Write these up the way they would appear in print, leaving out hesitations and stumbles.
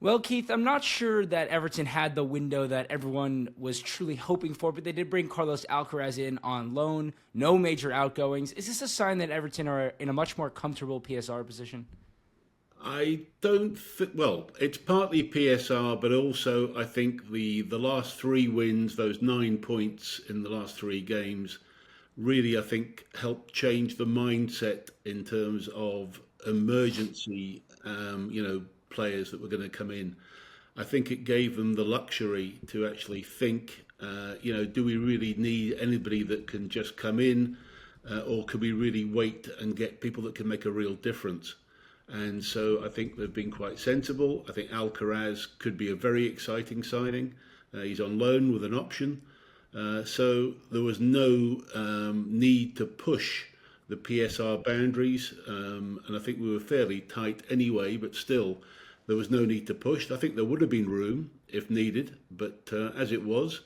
Well, Keith, I'm not sure that Everton had the window that everyone was truly hoping for, but they did bring Carlos Alcaraz in on loan, no major outgoings. Is this a sign that Everton are in a much more comfortable PSR position? I don't think. Well, it's partly PSR, but also I think the last three wins, those 9 points in the last three games, really I think helped change the mindset in terms of emergency, players that were going to come in. I think it gave them the luxury to actually think, do we really need anybody that can just come in, or could we really wait and get people that can make a real difference? And so I think they've been quite sensible. I think Alcaraz could be a very exciting signing. He's on loan with an option. So there was no need to push the PSR boundaries. And I think we were fairly tight anyway, but still, there was no need to push. I think there would have been room if needed, but as it was,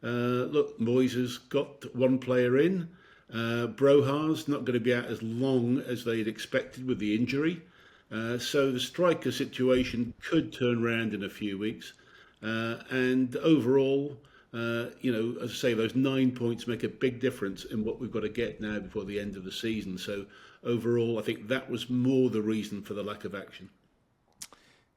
look, Moyes has got one player in. Broha's not going to be out as long as they'd expected with the injury. So the striker situation could turn around in a few weeks. And overall, as I say, those 9 points make a big difference in what we've got to get now before the end of the season. So overall, I think that was more the reason for the lack of action.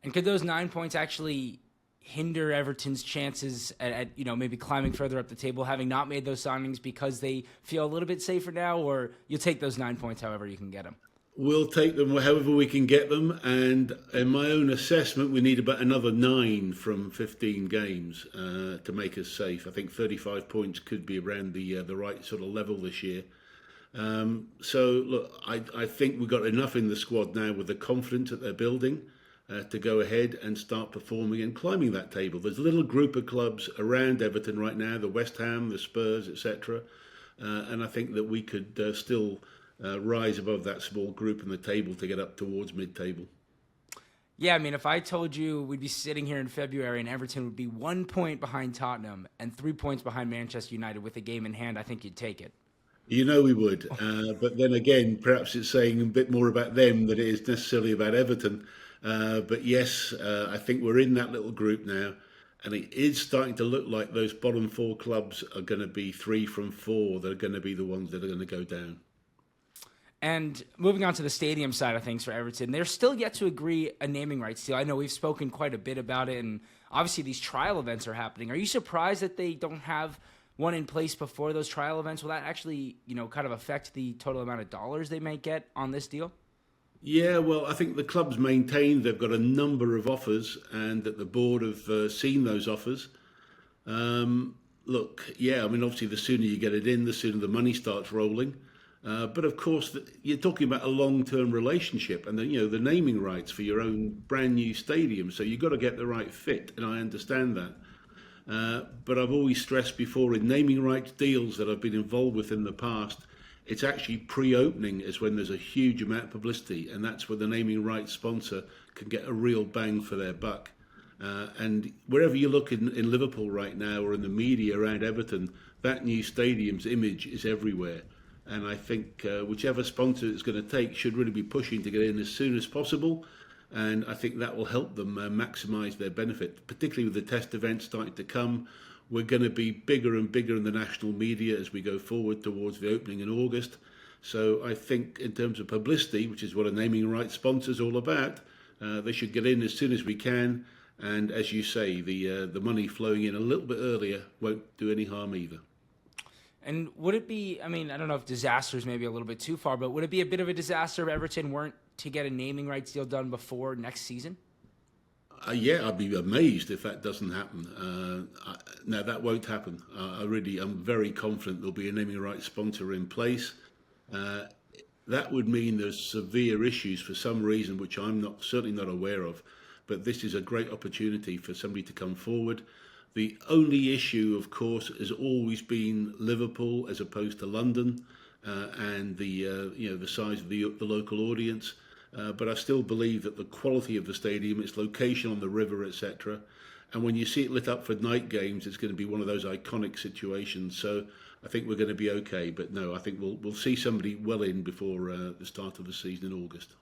And could those 9 points actually hinder Everton's chances at maybe climbing further up the table, having not made those signings because they feel a little bit safer now, or you'll take those 9 points however you can get them? We'll take them however we can get them, and in my own assessment, we need about another 9 from 15 games to make us safe. I think 35 points could be around the right sort of level this year. So look, I think we've got enough in the squad now with the confidence that they're building to go ahead and start performing and climbing that table. There's a little group of clubs around Everton right now, the West Ham, the Spurs, etc. And I think that we could still rise above that small group in the table to get up towards mid-table. Yeah, I mean, if I told you we'd be sitting here in February and Everton would be 1 point behind Tottenham and 3 points behind Manchester United with a game in hand, I think you'd take it. You know we would, but then again, perhaps it's saying a bit more about them than it is necessarily about Everton. But yes, I think we're in that little group now, and it is starting to look like those bottom four clubs are going to be 3 from 4. They're going to be the ones that are going to go down. And moving on to the stadium side of things for Everton, they're still yet to agree a naming rights deal. I know we've spoken quite a bit about it, and obviously these trial events are happening. Are you surprised that they don't have one in place before those trial events? Will that actually, kind of affect the total amount of dollars they may get on this deal? Yeah, well, I think the club's maintained they've got a number of offers and that the board have seen those offers. Look, yeah, I mean, obviously, the sooner you get it in, the sooner the money starts rolling. But of course, you're talking about a long-term relationship, and the naming rights for your own brand new stadium. So you've got to get the right fit, and I understand that. But I've always stressed before in naming rights deals that I've been involved with in the past, it's actually pre-opening is when there's a huge amount of publicity, and that's where the naming rights sponsor can get a real bang for their buck. And wherever you look in Liverpool right now or in the media around Everton, that new stadium's image is everywhere. And I think whichever sponsor it's going to take should really be pushing to get in as soon as possible. And I think that will help them maximise their benefit, particularly with the test events starting to come. We're going to be bigger and bigger in the national media as we go forward towards the opening in August. So I think in terms of publicity, which is what a naming rights sponsor is all about, they should get in as soon as we can. And as you say, the money flowing in a little bit earlier won't do any harm either. And would it be, I mean, I don't know if disaster is maybe a little bit too far, but would it be a bit of a disaster if Everton weren't to get a naming rights deal done before next season? Yeah, I'd be amazed if that doesn't happen. No, that won't happen. I'm very confident there'll be a naming rights sponsor in place. That would mean there's severe issues for some reason, which I'm certainly not aware of. But this is a great opportunity for somebody to come forward. The only issue, of course, has always been Liverpool as opposed to London, and the size of the local audience. But I still believe that the quality of the stadium, its location on the river, etc., and when you see it lit up for night games, it's going to be one of those iconic situations. So I think we're going to be okay. But no, I think we'll see somebody well in before the start of the season in August.